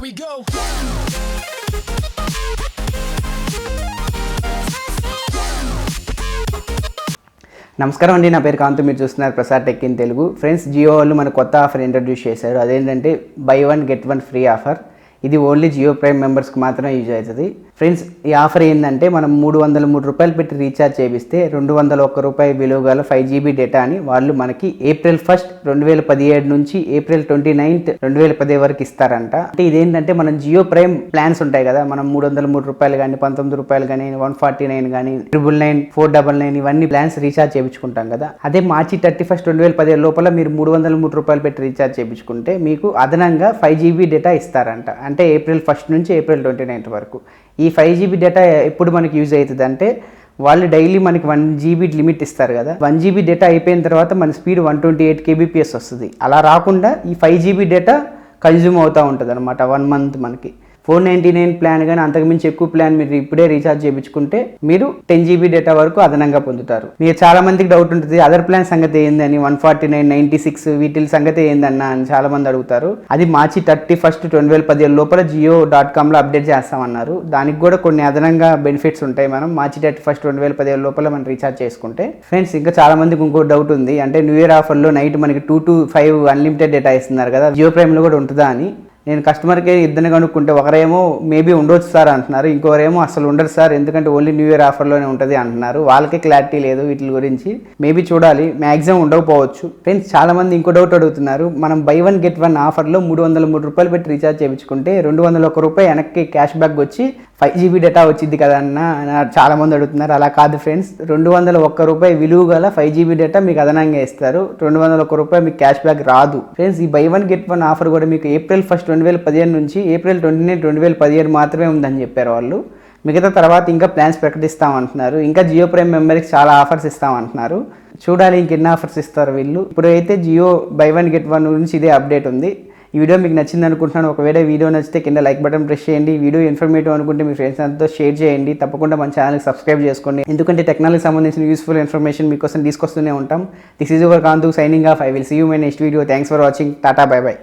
Here we go. నమస్కారం అండి, నా పేరు కాంతు. మీరు చూస్తున్నారు Prasad tech in Telugu. Friends, Jio వాళ్ళు మన కొత్త ఆఫర్ ఇంట్రడ్యూస్ చేశారు. అదేంటంటే buy one get one free offer. ఇది ఓన్లీ జియో ప్రైమ్ మెంబర్స్కి మాత్రమే యూజ్ అవుతుంది. ఫ్రెండ్స్, ఈ ఆఫర్ ఏంటంటే మనం 303 రూపాయలు పెట్టి రీఛార్జ్ చేపిస్తే 201 రూపాయలు విలువ గల 5GB డేటా అని వాళ్ళు మనకి April 1, 2017 నుంచి April 29, 2010 వరకు ఇస్తారంట. అంటే ఇదేంటంటే మనం జియో ప్రైమ్ ప్లాన్స్ ఉంటాయి కదా, మనం 303 రూపాయలు కానీ 19 రూపాయలు కానీ 149 కానీ 999, 499 ఇవన్నీ ప్లాన్స్ రీఛార్జ్ చేయించుకుంటాం కదా. అదే March 31, 2017 లోపల మీరు 303 రూపాయలు పెట్టి రీఛార్జ్ చేయించుకుంటే మీకు అదనంగా 5GB డేటా ఇస్తారంట. అంటే April 1 నుంచి April 29 వరకు. ఈ 5GB డేటా ఎప్పుడు మనకి యూజ్ అవుతుంది అంటే, వాళ్ళు డైలీ మనకి 1GB లిమిట్ ఇస్తారు కదా. 1GB డేటా అయిపోయిన తర్వాత మన స్పీడ్ 128 kbps వస్తుంది. అలా రాకుండా ఈ 5GB డేటా కన్జ్యూమ్ అవుతూ ఉంటుంది అనమాట 1 month మనకి. 499 ప్లాన్ కానీ అంతకుమించి ఎక్కువ ప్లాన్ మీరు ఇప్పుడే రీఛార్జ్ చేయించుకుంటే మీరు 10GB డేటా వరకు అదనంగా పొందుతారు. మీరు చాలా మందికి డౌట్ ఉంటుంది, అదర్ ప్లాన్ సంగతి ఏందని, 149, 96 వీటి సంగతి ఏందన్నా అని చాలా మంది అడుగుతారు. అది March 31, 2017 లోపల Jio.com అప్డేట్ చేస్తామన్నారు. దానికి కూడా కొన్ని అదనంగా బెనిఫిట్స్ ఉంటాయి. మనం March 31, 2017 లోపల మనం రీఛార్జ్ చేసుకుంటే. ఫ్రెండ్స్, ఇంకా చాలా మందికి ఇంకో డౌట్ ఉంది, అంటే న్యూ ఇయర్ ఆఫర్లో నైట్ మనకి 2 to 5 అన్లిమిటెడ్ డేటా ఇస్తున్నారు కదా, జియో ప్రైమ్లో కూడా ఉంటుందా అని. నేను కస్టమర్కి ఇద్దరిని కనుక్కుంటే ఒకరేమో మేబీ ఉండొచ్చు సార్ అంటున్నారు, ఇంకోరేమో అసలు ఉండరు సార్, ఎందుకంటే ఓన్లీ న్యూ ఇయర్ ఆఫర్లోనే ఉంటుంది అంటున్నారు. వాళ్ళకే క్లారిటీ లేదు వీటి గురించి. మేబీ చూడాలి, మ్యాక్సిమం ఉండకపోవచ్చు. ఫ్రెండ్స్, చాలా మంది ఇంకో డౌట్ అడుగుతున్నారు, మనం బై వన్ గెట్ వన్ ఆఫర్లో 303 రూపాయలు పెట్టి రీఛార్జ్ చేయించుకుంటే 201 రూపాయి వెనక్కి క్యాష్ బ్యాక్ వచ్చి 5GB డేటా వచ్చింది కదా అన్న చాలా మంది అడుగుతున్నారు. అలా కాదు ఫ్రెండ్స్, 201 రూపాయి విలువ గల 5GB డేటా మీకు అదనంగా ఇస్తారు. 201 రూపాయి మీకు క్యాష్ బ్యాక్ రాదు. ఫ్రెండ్స్, ఈ by one get one offer కూడా మీకు April 1, 2015 నుంచి April 29, 2017 మాత్రమే ఉందని చెప్పారు వాళ్ళు. మిగతా తర్వాత ఇంకా ప్లాన్స్ ప్రకటిస్తామంటున్నారు. ఇంకా జియో ప్రైమ్ మెంబర్కి చాలా ఆఫర్స్ ఇస్తామంటున్నారు. చూడాలి ఇంకెన్ని ఆఫర్స్ ఇస్తారు వీళ్ళు. ఇప్పుడైతే Jio buy one get one గురించి ఇదే అప్డేట్ ఉంది. ఈ వీడియో మీకు నచ్చింది అనుకుంటున్నాను. ఒకవేళ వీడియో నచ్చితే కింద లైక్ బటన్ ప్రెస్ చేయండి. వీడియో ఇన్ఫర్మేటివ్ అనుకుంటే మీ ఫ్రెండ్స్ అంతా షేర్ చేయండి. తప్పకుండా మన ఛానల్కి సబ్స్క్రైబ్ చేసుకోండి, ఎందుకంటే టెక్నాలజీకి సంబంధించిన యూస్ఫుల్ ఇన్ఫర్మేషన్ మీకోసం తీసుకొస్తూనే ఉంటాం. This is your Kanthu signing off. I will see you my next video. Thanks for watching. Ta-ta, bye by.